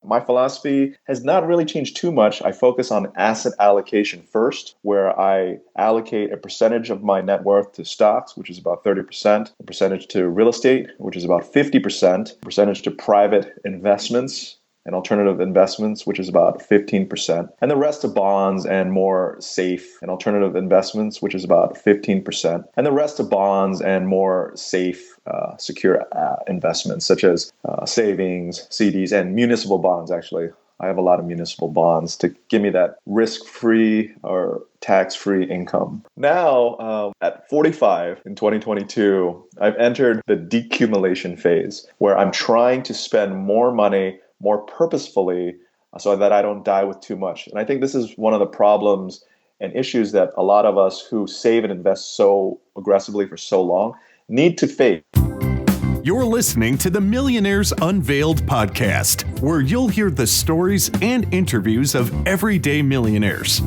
My philosophy has not really changed too much. I focus on asset allocation first, where I allocate a percentage of my net worth to stocks, which is about 30%, a percentage to real estate, which is about 50%, a percentage to private investments and alternative investments, which is about 15%, and the rest to bonds and more safe and alternative investments, which is about 15%, and the rest to bonds and more safe, secure investments, such as savings, CDs, and municipal bonds, actually. I have a lot of municipal bonds to give me that risk-free or tax-free income. Now, at 45 in 2022, I've entered the decumulation phase, where I'm trying to spend more money more purposefully so that I don't die with too much. And I think this is one of the problems and issues that a lot of us who save and invest so aggressively for so long need to face. You're listening to the Millionaires Unveiled podcast, where you'll hear the stories and interviews of everyday millionaires.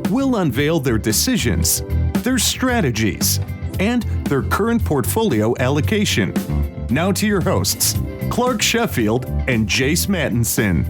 We'll unveil their decisions, their strategies, and their current portfolio allocation. Now to your hosts, Clark Sheffield and Jace Mattinson.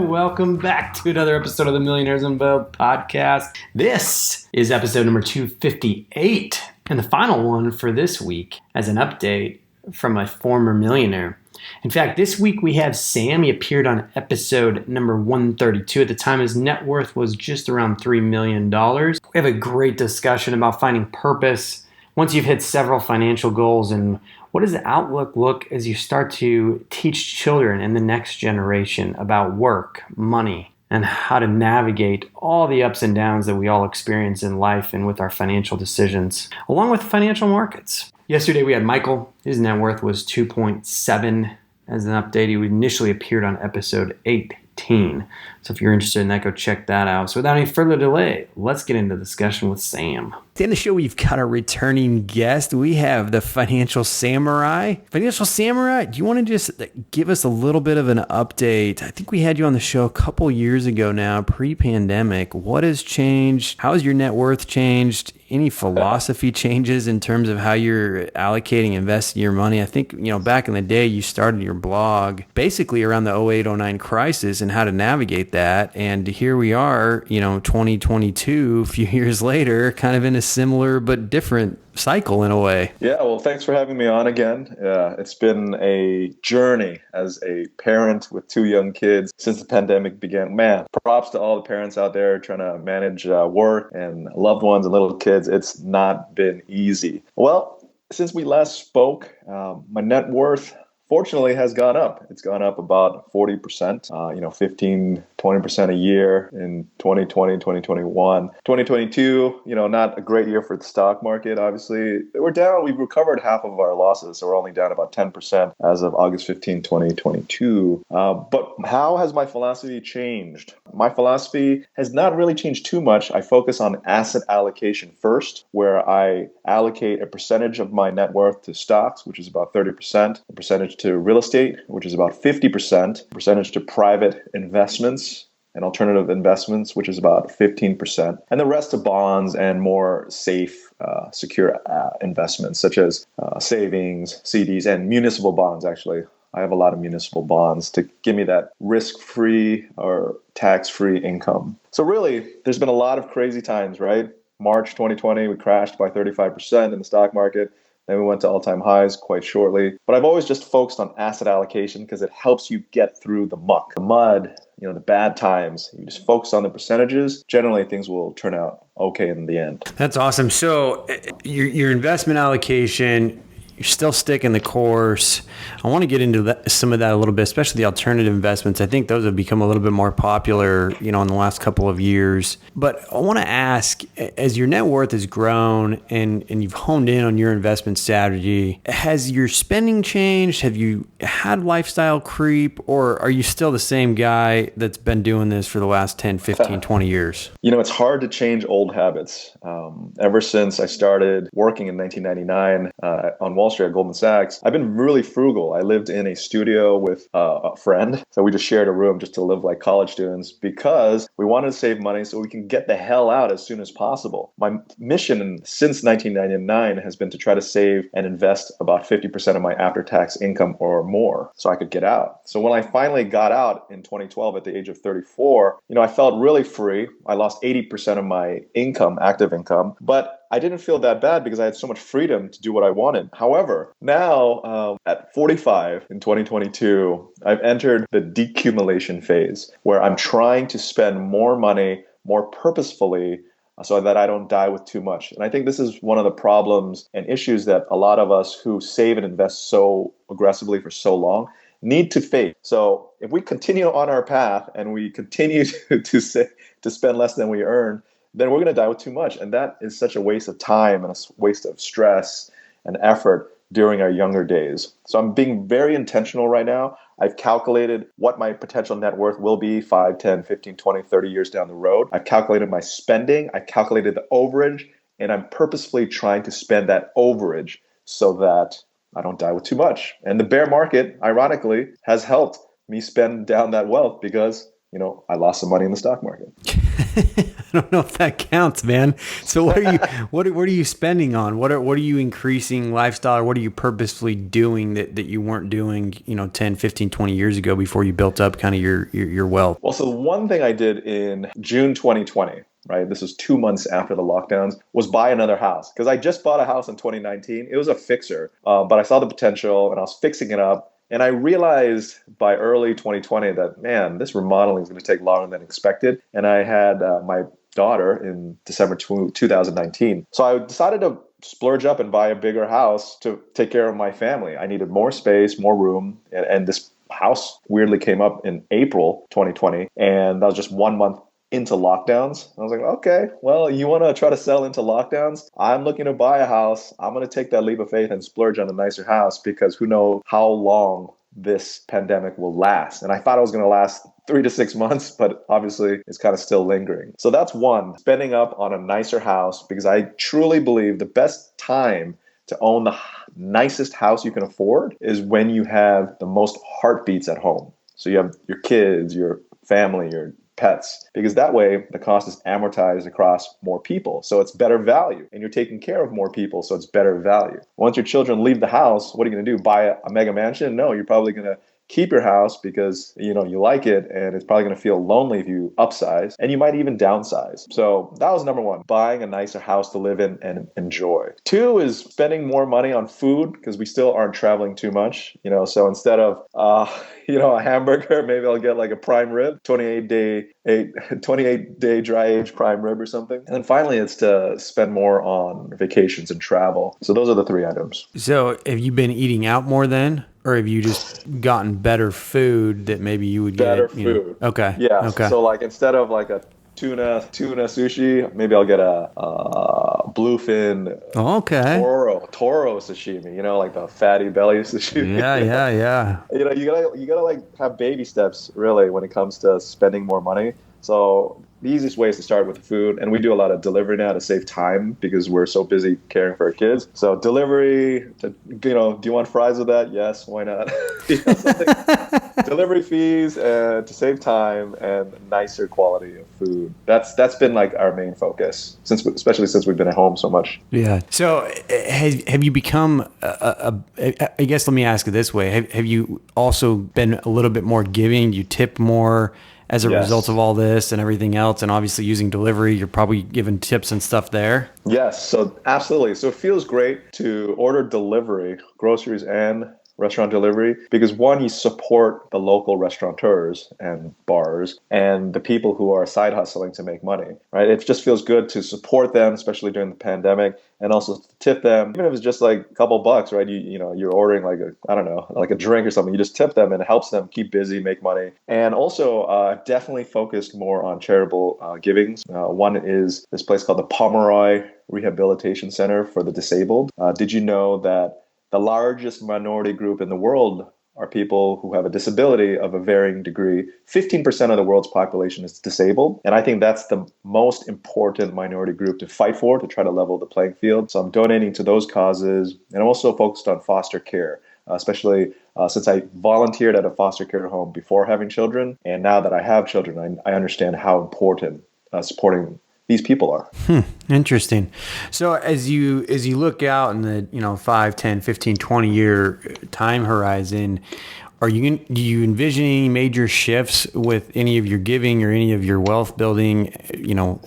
Welcome back to another episode of the Millionaires Unveiled podcast. This is episode number 258, and the final one for this week as an update from a former millionaire. In fact, this week we have Sam. He appeared on episode number 132. At the time, his net worth was just around $3 million. We have a great discussion about finding purpose once you've hit several financial goals, and what does the outlook look as you start to teach children and the next generation about work, money, and how to navigate all the ups and downs that we all experience in life and with our financial decisions, along with financial markets. Yesterday we had Michael. His net worth was 2.7. As an update, he initially appeared on episode 18. So if you're interested in that, go check that out. So without any further delay, let's get into the discussion with Sam. Today in the show, we've got a returning guest. We have the Financial Samurai. Financial Samurai, do you want to just give us a little bit of an update? I think we had you on the show a couple years ago now, pre-pandemic. What has changed? How has your net worth changed? Any philosophy changes in terms of how you're allocating, investing your money? I think, back in the day, you started your blog basically around the 08-09 crisis and how to navigate that. And here we are, 2022, a few years later, kind of in a similar but different cycle in a way. Yeah, well, thanks for having me on again. It's been a journey as a parent with two young kids since the pandemic began. Man, props to all the parents out there trying to manage work and loved ones and little kids. It's not been easy. Well, since we last spoke, my net worth fortunately has gone up. It's gone up about 40%, 15, 20% a year in 2020, 2021. 2022, not a great year for the stock market, obviously. We're down. We've recovered half of our losses, so we're only down about 10% as of August 15, 2022. But how has my philosophy changed? My philosophy has not really changed too much. I focus on asset allocation first, where I allocate a percentage of my net worth to stocks, which is about 30%, a percentage to real estate, which is about 50%, percentage to private investments and alternative investments, which is about 15%, and the rest to bonds and more safe, secure investments, such as savings, CDs, and municipal bonds, actually. I have a lot of municipal bonds to give me that risk-free or tax-free income. So really, there's been a lot of crazy times, right? March 2020, we crashed by 35% in the stock market. Then we went to all-time highs quite shortly. But I've always just focused on asset allocation because it helps you get through the muck, the mud, the bad times. You just focus on the percentages. Generally, things will turn out okay in the end. That's awesome. So your investment allocation, you're still sticking the course. I want to get into some of that a little bit, especially the alternative investments. I think those have become a little bit more popular, in the last couple of years. But I want to ask, as your net worth has grown and you've honed in on your investment strategy, has your spending changed? Have you had lifestyle creep, or are you still the same guy that's been doing this for the last 10, 15, 20 years? It's hard to change old habits. Ever since I started working in 1999 on Wall Wall Street at Goldman Sachs, I've been really frugal. I lived in a studio with a friend. So we just shared a room just to live like college students because we wanted to save money so we can get the hell out as soon as possible. My mission since 1999 has been to try to save and invest about 50% of my after-tax income or more so I could get out. So when I finally got out in 2012 at the age of 34, I felt really free. I lost 80% of my income, active income, but I didn't feel that bad because I had so much freedom to do what I wanted. However, now at 45 in 2022, I've entered the decumulation phase where I'm trying to spend more money more purposefully so that I don't die with too much. And I think this is one of the problems and issues that a lot of us who save and invest so aggressively for so long need to face. So if we continue on our path and we continue to spend less than we earn, then we're going to die with too much. And that is such a waste of time and a waste of stress and effort during our younger days. So I'm being very intentional right now. I've calculated what my potential net worth will be 5, 10, 15, 20, 30 years down the road. I've calculated my spending. I've calculated the overage, and I'm purposefully trying to spend that overage so that I don't die with too much. And the bear market, ironically, has helped me spend down that wealth because, I lost some money in the stock market. I don't know if that counts, man. So what are you what are you spending on? What are you increasing lifestyle, or what are you purposefully doing that you weren't doing, 10, 15, 20 years ago before you built up kind of your wealth? Well, so one thing I did in June 2020, right? This was 2 months after the lockdowns, was buy another house because I just bought a house in 2019. It was a fixer, but I saw the potential and I was fixing it up. And I realized by early 2020 that, man, this remodeling is going to take longer than expected. And I had my daughter in December 2019. So I decided to splurge up and buy a bigger house to take care of my family. I needed more space, more room. And this house weirdly came up in April 2020. And that was just 1 month into lockdowns. I was like, okay, well, you want to try to sell into lockdowns? I'm looking to buy a house. I'm going to take that leap of faith and splurge on a nicer house because who knows how long this pandemic will last. And I thought it was going to last 3 to 6 months, but obviously it's kind of still lingering. So that's one, spending up on a nicer house, because I truly believe the best time to own the nicest house you can afford is when you have the most heartbeats at home. So you have your kids, your family, your pets, because that way the cost is amortized across more people. So it's better value, and you're taking care of more people. So it's better value. Once your children leave the house, what are you going to do? Buy a mega mansion? No, you're probably going to keep your house because you like it, and it's probably going to feel lonely if you upsize, and you might even downsize. So that was number one, buying a nicer house to live in and enjoy. 2 is spending more money on food because we still aren't traveling too much. So instead of a hamburger, maybe I'll get like a prime rib, 28-day dry age prime rib or something. And then finally, it's to spend more on vacations and travel. So those are the 3 items. So have you been eating out more then? Or have you just gotten better food that maybe you would better get? Food. Okay. Yeah. Okay. So like instead of like a tuna sushi, maybe I'll get a bluefin toro sashimi, like the fatty belly sashimi. Yeah. You gotta like have baby steps really when it comes to spending more money. So the easiest way is to start with the food, and we do a lot of delivery now to save time because we're so busy caring for our kids. So delivery, do you want fries with that? Yes, why not? Delivery fees to save time and nicer quality of food. That's been like our main focus, especially since we've been at home so much. Yeah. So have you become I guess let me ask it this way: Have you also been a little bit more giving? You tip more as a result of all this and everything else, and obviously using delivery, you're probably giving tips and stuff there? Yes, so absolutely. So it feels great to order delivery, groceries and restaurant delivery, because one, you support the local restaurateurs and bars and the people who are side hustling to make money, right? It just feels good to support them, especially during the pandemic, and also to tip them, even if it's just like a couple bucks, right? You're ordering like like a drink or something. You just tip them, and it helps them keep busy, make money. And also, definitely focused more on charitable givings. One is this place called the Pomeroy Rehabilitation Center for the Disabled. Did you know that the largest minority group in the world are people who have a disability of a varying degree. 15% of the world's population is disabled. And I think that's the most important minority group to fight for, to try to level the playing field. So I'm donating to those causes. And I'm also focused on foster care, especially since I volunteered at a foster care home before having children. And now that I have children, I understand how important supporting these people are. Interesting. So as you look out in the 5, 10, 15, 20 year time horizon, do you envision any major shifts with any of your giving or any of your wealth building,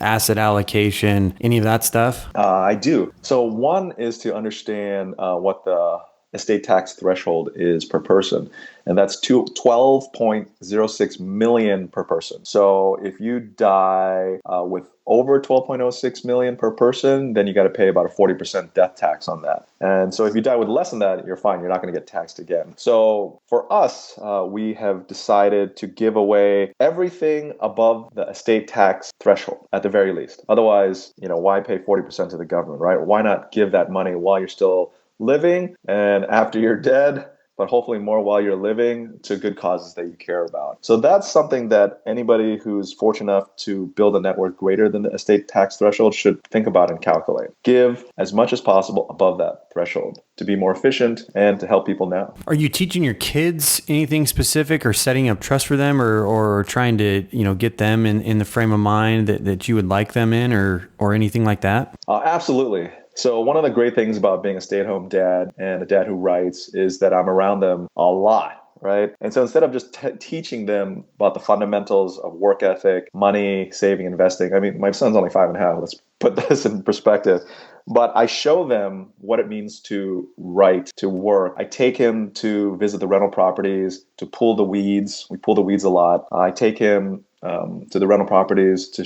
asset allocation, any of that stuff? I do. So one is to understand what the estate tax threshold is per person, and that's 12.06 million per person. So if you die with over 12.06 million per person, then you got to pay about a 40% death tax on that. And so if you die with less than that, you're fine. You're not going to get taxed again. So for us, we have decided to give away everything above the estate tax threshold at the very least. Otherwise, why pay 40% to the government, right? Why not give that money while you're still living and after you're dead, but hopefully more while you're living, to good causes that you care about. So that's something that anybody who's fortunate enough to build a net worth greater than the estate tax threshold should think about and calculate. Give as much as possible above that threshold to be more efficient and to help people now. Are you teaching your kids anything specific or setting up trust for them or trying to, get them in the frame of mind that you would like them in or anything like that? Absolutely. So one of the great things about being a stay-at-home dad and a dad who writes is that I'm around them a lot, right? And so instead of just teaching them about the fundamentals of work ethic, money, saving, investing, my son's only 5.5. Let's put this in perspective. But I show them what it means to write, to work. I take him to visit the rental properties, to pull the weeds. We pull the weeds a lot. I take him to the rental properties to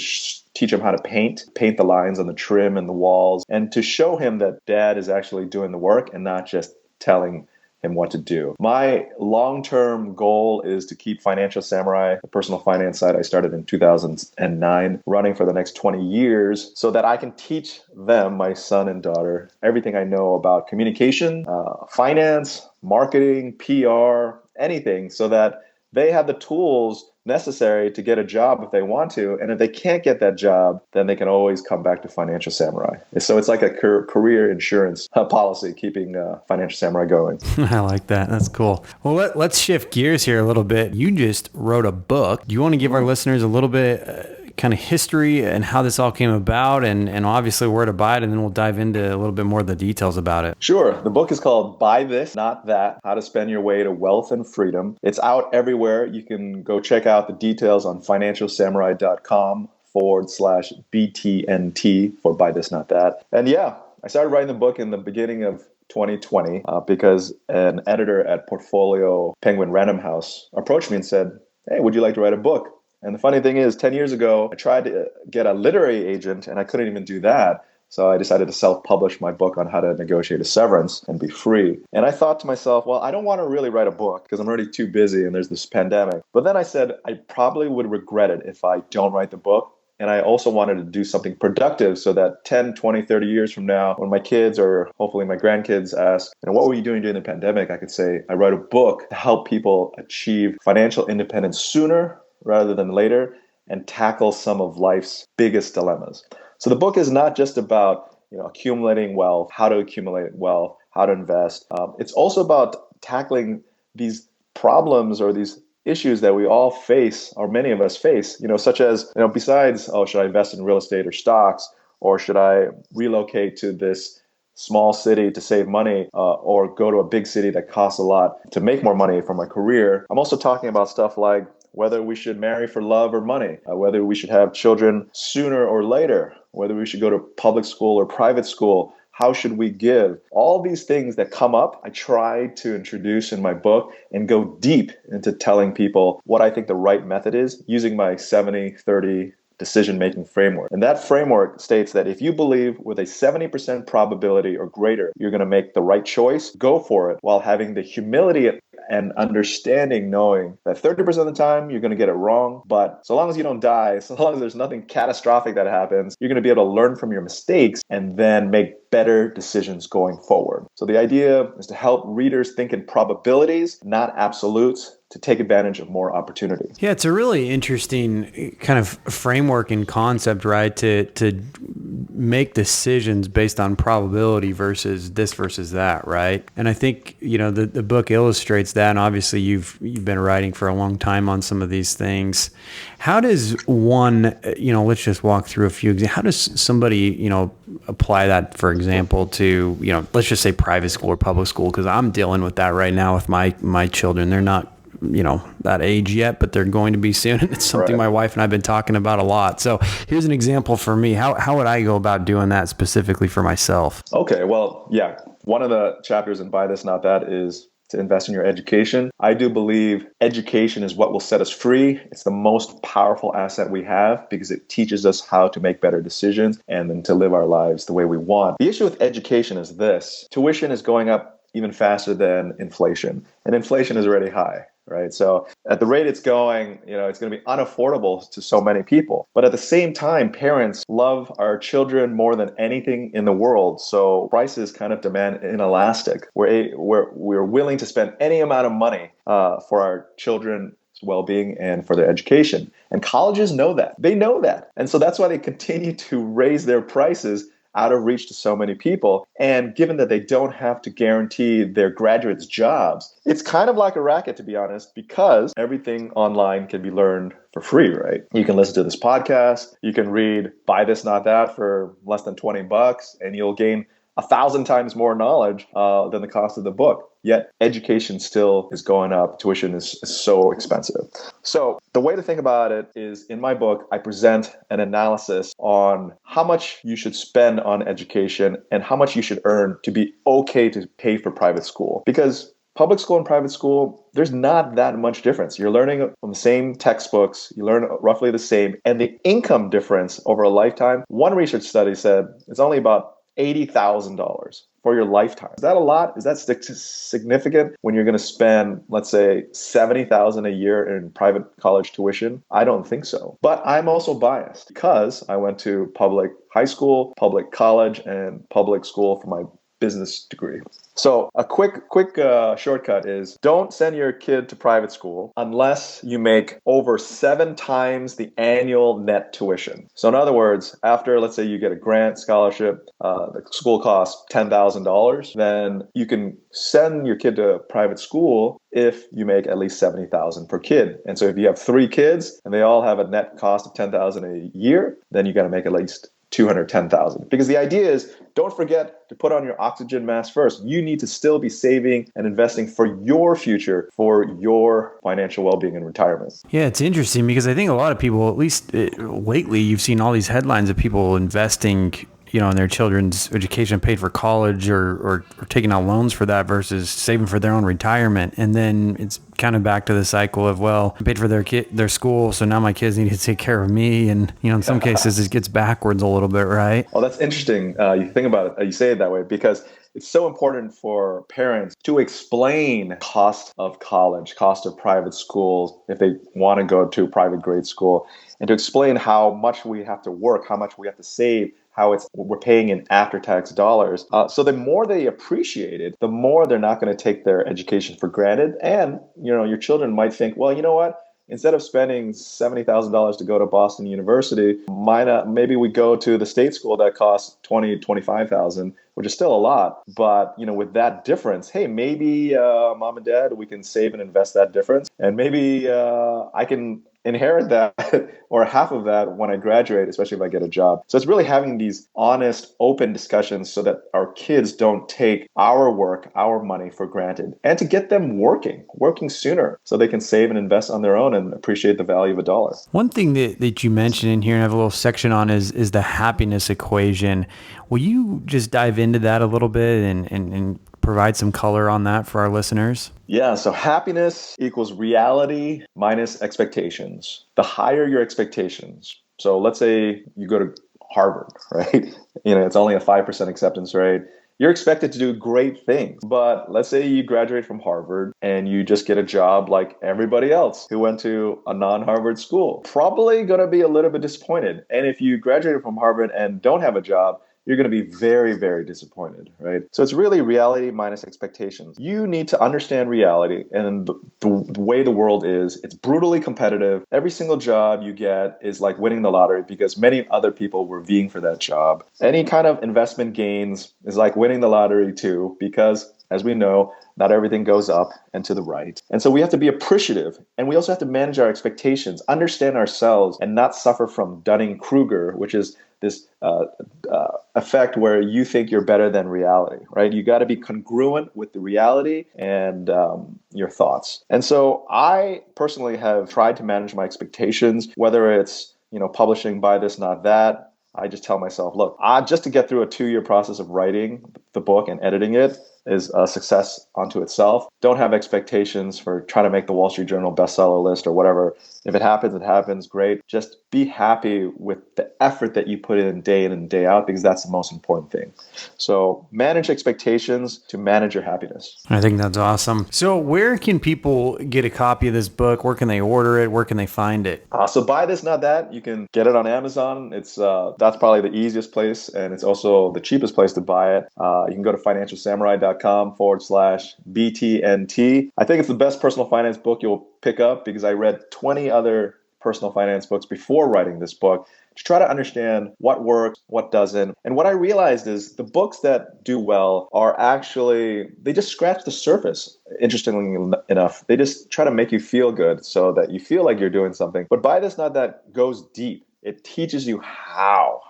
teach him how to paint the lines on the trim and the walls, and to show him that dad is actually doing the work and not just telling him what to do. My long-term goal is to keep Financial Samurai, the personal finance site I started in 2009, running for the next 20 years so that I can teach them, my son and daughter, everything I know about communication, finance, marketing, PR, anything, so that they have the tools necessary to get a job if they want to. And if they can't get that job, then they can always come back to Financial Samurai. So it's like a career insurance policy, keeping Financial Samurai going. I like that. That's cool. Well, let's shift gears here a little bit. You just wrote a book. Do you want to give our listeners a little bit kind of history and how this all came about and obviously where to buy it, and then we'll dive into a little bit more of the details about it? Sure. The book is called Buy This, Not That: How to Spend Your Way to Wealth and Freedom. It's out everywhere. You can go check out the details on financialsamurai.com/BTNT for Buy This, Not That. And yeah, I started writing the book in the beginning of 2020 because an editor at Portfolio Penguin Random House approached me and said, "Hey, would you like to write a book?" And the funny thing is, 10 years ago, I tried to get a literary agent and I couldn't even do that. So I decided to self-publish my book on how to negotiate a severance and be free. And I thought to myself, well, I don't want to really write a book because I'm already too busy and there's this pandemic. But then I said, I probably would regret it if I don't write the book. And I also wanted to do something productive so that 10, 20, 30 years from now, when my kids or hopefully my grandkids ask, what were you doing during the pandemic? I could say, I wrote a book to help people achieve financial independence sooner rather than later and tackle some of life's biggest dilemmas. So the book is not just about accumulating wealth, how to accumulate wealth, how to invest. It's also about tackling these problems or these issues that we all face, or many of us face, such as, besides, should I invest in real estate or stocks, or should I relocate to this small city to save money, or go to a big city that costs a lot to make more money for my career. I'm also talking about stuff like whether we should marry for love or money, whether we should have children sooner or later, whether we should go to public school or private school, how should we give? All these things that come up, I try to introduce in my book and go deep into telling people what I think the right method is using my 70-30 decision-making framework. And that framework states that if you believe with a 70% probability or greater, you're going to make the right choice, go for it while having the humility and understanding, knowing that 30% of the time you're going to get it wrong. But so long as you don't die, so long as there's nothing catastrophic that happens, you're going to be able to learn from your mistakes and then make better decisions going forward. So the idea is to help readers think in probabilities, not absolutes, to take advantage of more opportunity. Yeah, it's a really interesting kind of framework and concept, right? To make decisions based on probability versus this versus that, right? And I think, the book illustrates that. And obviously you've been writing for a long time on some of these things. How does one, let's just walk through a few examples. How does somebody, apply that, for example, to, let's just say private school or public school? Because I'm dealing with that right now with my children. They're not that age yet, but they're going to be soon. And it's something my wife and I've been talking about a lot. So here's an example for me. How would I go about doing that specifically for myself? Okay, well, yeah. One of the chapters in Buy This, Not That is to invest in your education. I do believe education is what will set us free. It's the most powerful asset we have because it teaches us how to make better decisions and then to live our lives the way we want. The issue with education is this. Tuition is going up even faster than inflation, and inflation is already high. Right. So at the rate it's going, it's going to be unaffordable to so many people. But at the same time, parents love our children more than anything in the world. So prices kind of demand inelastic. We're willing to spend any amount of money for our children's well-being and for their education. And colleges know that. They know that. And so that's why they continue to raise their prices out of reach to so many people. And given that they don't have to guarantee their graduates jobs, it's kind of like a racket, to be honest, because everything online can be learned for free, right? You can listen to this podcast, you can read Buy This, Not That for less than $20, and you'll gain 1,000 times more knowledge than the cost of the book. Yet education still is going up. Tuition is so expensive. So the way to think about it is, in my book, I present an analysis on how much you should spend on education and how much you should earn to be okay to pay for private school. Because public school and private school, there's not that much difference. You're learning from the same textbooks, you learn roughly the same, and the income difference over a lifetime, one research study said it's only about $80,000 for your lifetime. Is that a lot? Is that significant when you're going to spend, let's say, $70,000 a year in private college tuition? I don't think so. But I'm also biased because I went to public high school, public college, and public school for my business degree. So a quick shortcut is don't send your kid to private school unless you make over 7 times the annual net tuition. So in other words, after, let's say you get a grant scholarship, the school costs $10,000, then you can send your kid to private school if you make at least $70,000 per kid. And so if you have 3 kids and they all have a net cost of $10,000 a year, then you got to make at least $210,000. Because the idea is, don't forget to put on your oxygen mask first. You need to still be saving and investing for your future, for your financial well-being and retirement. Yeah, it's interesting because I think a lot of people, at least lately, you've seen all these headlines of people investing in their children's education, paid for college or taking out loans for that versus saving for their own retirement. And then it's kind of back to the cycle of, well, I paid for their school, so now my kids need to take care of me. And, in some cases it gets backwards a little bit, right? Well, that's interesting. You think about it, you say it that way because it's so important for parents to explain cost of college, cost of private schools, if they want to go to private grade school, and to explain how much we have to work, how much we have to save, how we're paying in after-tax dollars. So the more they appreciate it, the more they're not going to take their education for granted. And, your children might think, well, you know what? Instead of spending $70,000 to go to Boston University, maybe we go to the state school that costs $25,000, which is still a lot. But, with that difference, hey, maybe mom and dad, we can save and invest that difference. And maybe I can inherit that or half of that when I graduate, especially if I get a job. So it's really having these honest, open discussions so that our kids don't take our work, our money for granted, and to get them working sooner so they can save and invest on their own and appreciate the value of a dollar. One thing that you mentioned in here and I have a little section on is the happiness equation. Will you just dive into that a little bit and provide some color on that for our listeners? Yeah, so happiness equals reality minus expectations. The higher your expectations. So let's say you go to Harvard, right? It's only a 5% acceptance rate. you're expected to do great things. But let's say you graduate from Harvard and you just get a job like everybody else who went to a non-Harvard school. Probably going to be a little bit disappointed. And if you graduated from Harvard and don't have a job, you're going to be very, very disappointed, right? So it's really reality minus expectations. You need to understand reality and the way the world is. It's brutally competitive. Every single job you get is like winning the lottery because many other people were vying for that job. Any kind of investment gains is like winning the lottery too, because as we know, not everything goes up and to the right. And so we have to be appreciative, and we also have to manage our expectations, understand ourselves, and not suffer from Dunning-Kruger, which is this effect where you think you're better than reality, right? You got to be congruent with the reality and your thoughts. And so I personally have tried to manage my expectations, whether it's, publishing Buy This, Not That. I just tell myself, look, just to get through a 2-year process of writing the book and editing it is a success unto itself. Don't have expectations for trying to make the Wall Street Journal bestseller list or whatever. If it happens, great. Just be happy with the effort that you put in and day out, because that's the most important thing. So manage expectations to manage your happiness. I think that's awesome. So where can people get a copy of this book? Where can they order it? Where can they find it? So Buy This, Not That. You can get it on Amazon. It's that's probably the easiest place, and it's also the cheapest place to buy it. You can go to financialsamurai.com/BTNT. I think it's the best personal finance book you'll pick up because I read 20 other personal finance books before writing this book to try to understand what works, what doesn't. And what I realized is the books that do well are actually, they just scratch the surface, interestingly enough. They just try to make you feel good so that you feel like you're doing something. But Buy This, Not That goes deep. It teaches you how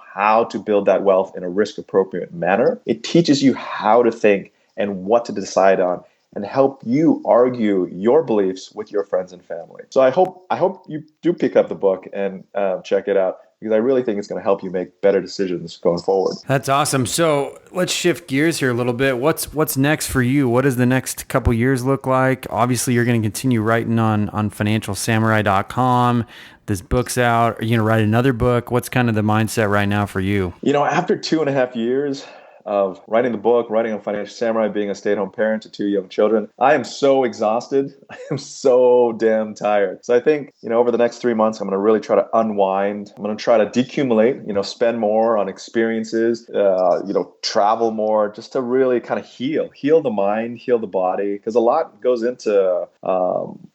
to build that wealth in a risk-appropriate manner. It teaches you how to think and what to decide on, and help you argue your beliefs with your friends and family. So I hope you do pick up the book and check it out, because I really think it's going to help you make better decisions going forward. That's awesome. So let's shift gears here a little bit. What's next for you? What does the next couple years look like? Obviously, you're going to continue writing on financialsamurai.com. This book's out. Are you going to write another book? What's kind of the mindset right now for you? After 2.5 years of writing the book, writing on Financial Samurai, being a stay-at-home parent to 2 young children, I am so exhausted. I am so damn tired. So I think, over the next 3 months, I'm going to really try to unwind. I'm going to try to decumulate, spend more on experiences, travel more, just to really kind of heal the mind, heal the body, because a lot goes into,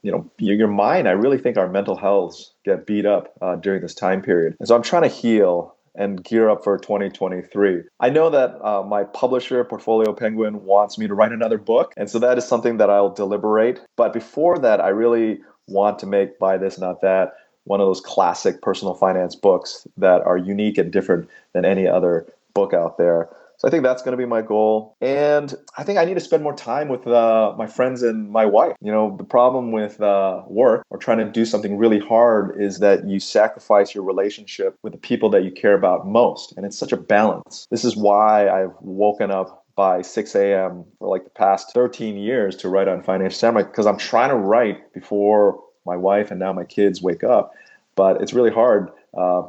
your mind. I really think our mental health get beat up during this time period. And so I'm trying to heal and gear up for 2023. I know that my publisher, Portfolio Penguin, wants me to write another book. And so that is something that I'll deliberate. But before that, I really want to make Buy This, Not That one of those classic personal finance books that are unique and different than any other book out there. So I think that's going to be my goal. And I think I need to spend more time with my friends and my wife. The problem with work or trying to do something really hard is that you sacrifice your relationship with the people that you care about most. And it's such a balance. This is why I've woken up by 6 a.m. for like the past 13 years to write on Financial Samurai, because I'm trying to write before my wife and now my kids wake up. But it's really hard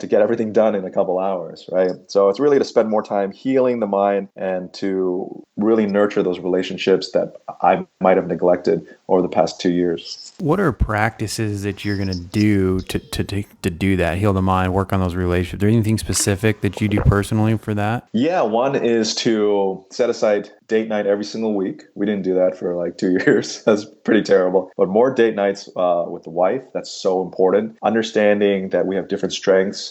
to get everything done in a couple hours, right? So it's really to spend more time healing the mind and to really nurture those relationships that I might have neglected over the past 2 years. What are practices that you're going to do to do that, heal the mind, work on those relationships? Is there anything specific that you do personally for that? Yeah, one is to set aside date night every single week. We didn't do that for like 2 years. That's pretty terrible. But more date nights with the wife, that's so important. Understanding that we have different strengths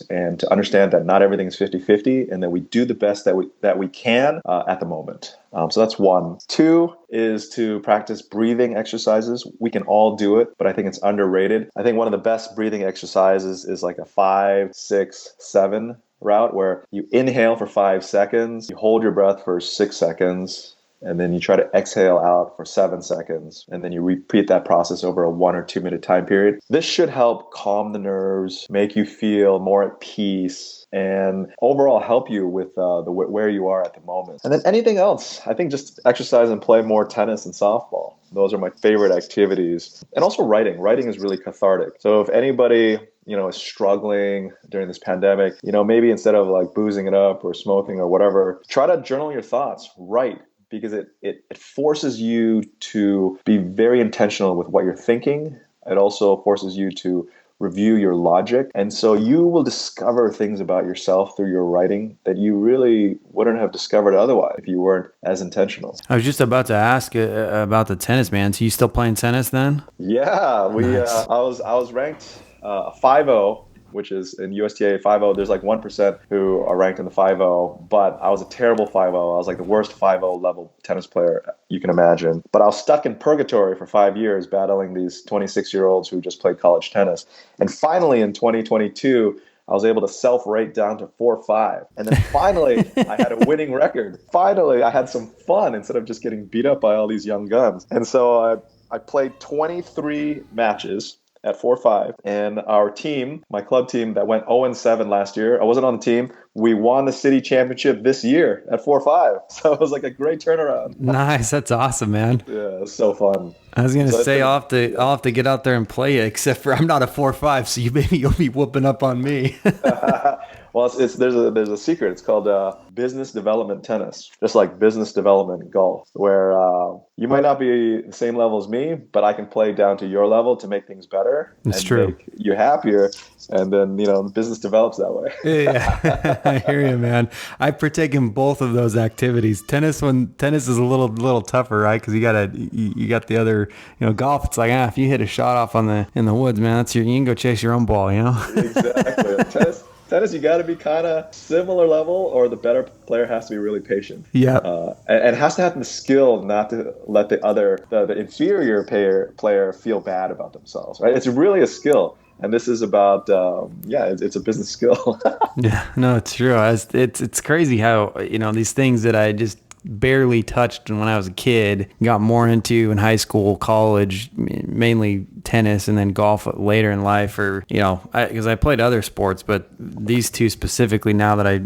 and to understand that not everything is 50-50 and that we do the best that we can at the moment. So that's one. Two is to practice breathing exercises. We can all do it, but I think it's underrated. I think one of the best breathing exercises is like a 5, 6, 7 route where you inhale for 5 seconds, you hold your breath for 6 seconds, and then you try to exhale out for 7 seconds. And then you repeat that process over a 1 or 2 minute time period. This should help calm the nerves, make you feel more at peace, and overall help you with where you are at the moment. And then anything else, I think just exercise and play more tennis and softball. Those are my favorite activities. And also writing. Writing is really cathartic. So if anybody is struggling during this pandemic, maybe instead of like boozing it up or smoking or whatever, try to journal your thoughts, write, because it forces you to be very intentional with what you're thinking. It also forces you to review your logic. And so you will discover things about yourself through your writing that you really wouldn't have discovered otherwise if you weren't as intentional. I was just about to ask about the tennis, man. So you still playing tennis then? Yeah, Nice. I was ranked 5-0, which is in USTA 5-0. There's like 1% who are ranked in the 5-0, but I was a terrible 5-0. I was like the worst 5-0 level tennis player you can imagine. But I was stuck in purgatory for 5 years battling these 26-year-olds who just played college tennis. And finally in 2022, I was able to self-rate down to 4-5. And then finally, I had a winning record. Finally, I had some fun instead of just getting beat up by all these young guns. And so I played 23 matches at 4-5, and our team, my club team that went 0-7 last year, I wasn't on the team. We won the city championship this year at 4-5. So it was like a great turnaround. Nice. That's awesome, man. Yeah, it was so fun. I was gonna say I'll have to get out there and play it, except for I'm not a 4-5, so you'll be whooping up on me. Well, there's a secret. It's called business development tennis, just like business development golf, where you might not be the same level as me, but I can play down to your level to make things better. It's true. Make you happier, and then the business develops that way. Yeah, I hear you, man. I partake in both of those activities. Tennis is a little tougher, right? Because you got the other, golf. It's like if you hit a shot off in the woods, man, you can go chase your own ball, Exactly. Tennis, you got to be kind of similar level, or the better player has to be really patient. Yeah. And has to have the skill not to let the inferior player feel bad about themselves, right? It's really a skill. And this is about, it's a business skill. Yeah, no, it's true. It's crazy how, these things that I just barely touched when I was a kid, got more into in high school, college, mainly tennis, and then golf later in life, or because I played other sports, but these two specifically, now that I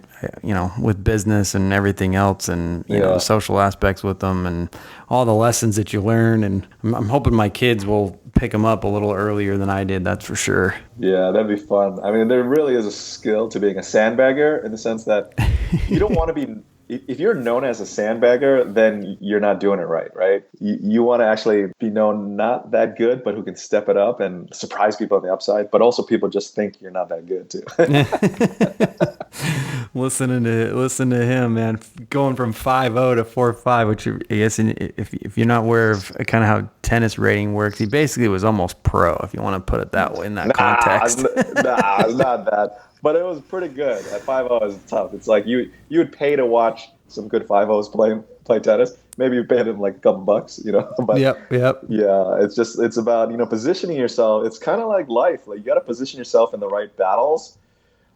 with business and everything else, and the social aspects with them and all the lessons that you learn, and I'm hoping my kids will pick them up a little earlier than I did. That's for sure. Yeah, that'd be fun. I mean, there really is a skill to being a sandbagger, in the sense that you don't want to be. If you're known as a sandbagger, then you're not doing it right? You want to actually be known not that good, but who can step it up and surprise people on the upside, but also people just think you're not that good too. Listen to him, man, going from 5-0 to 4-5, which I guess if you're not aware of kind of how tennis rating works, he basically was almost pro, if you want to put it that way in that context. It's not that. But it was pretty good. At 5-0 is tough. It's like you would pay to watch some good 5-0s play tennis. Maybe you paid them like a couple bucks, But Yep. Yeah, it's about positioning yourself. It's kind of like life. Like you got to position yourself in the right battles.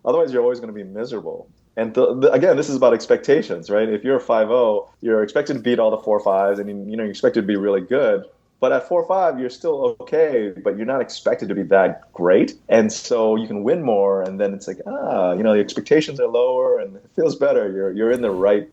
Otherwise, you're always going to be miserable. And again, this is about expectations, right? If you're a 5-0, you're expected to beat all the 4-5s, and you're expected to be really good. But at 4-5, you're still okay, but you're not expected to be that great. And so you can win more, and then it's like, the expectations are lower, and it feels better. You're in the right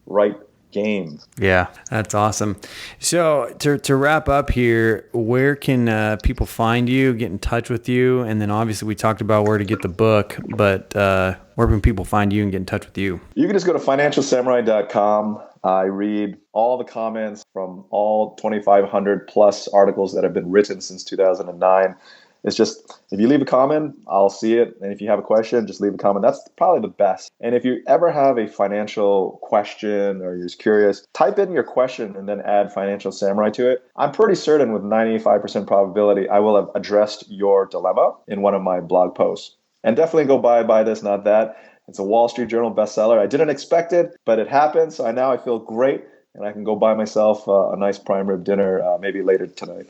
game. Yeah, that's awesome. So to wrap up here, where can people find you, get in touch with you? And then obviously we talked about where to get the book, but where can people find you and get in touch with you? You can just go to financialsamurai.com. I read all the comments from all 2,500 plus articles that have been written since 2009. It's just, if you leave a comment, I'll see it. And if you have a question, just leave a comment. That's probably the best. And if you ever have a financial question or you're just curious, type in your question and then add Financial Samurai to it. I'm pretty certain with 95% probability, I will have addressed your dilemma in one of my blog posts. And definitely go buy this, not that. It's a Wall Street Journal bestseller. I didn't expect it, but it happened. So now I feel great, and I can go buy myself a nice prime rib dinner maybe later tonight.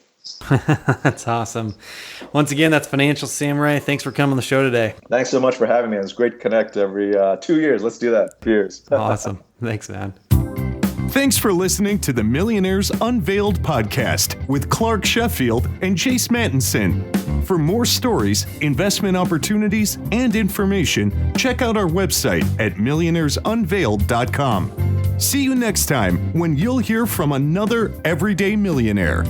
That's awesome. Once again, that's Financial Samurai. Thanks for coming on the show today. Thanks so much for having me. It's great to connect every 2 years. Let's do that. 2 years. Awesome. Thanks, man. Thanks for listening to the Millionaires Unveiled podcast with Clark Sheffield and Chase Mattinson. For more stories, investment opportunities, and information, check out our website at millionairesunveiled.com. See you next time when you'll hear from another everyday millionaire.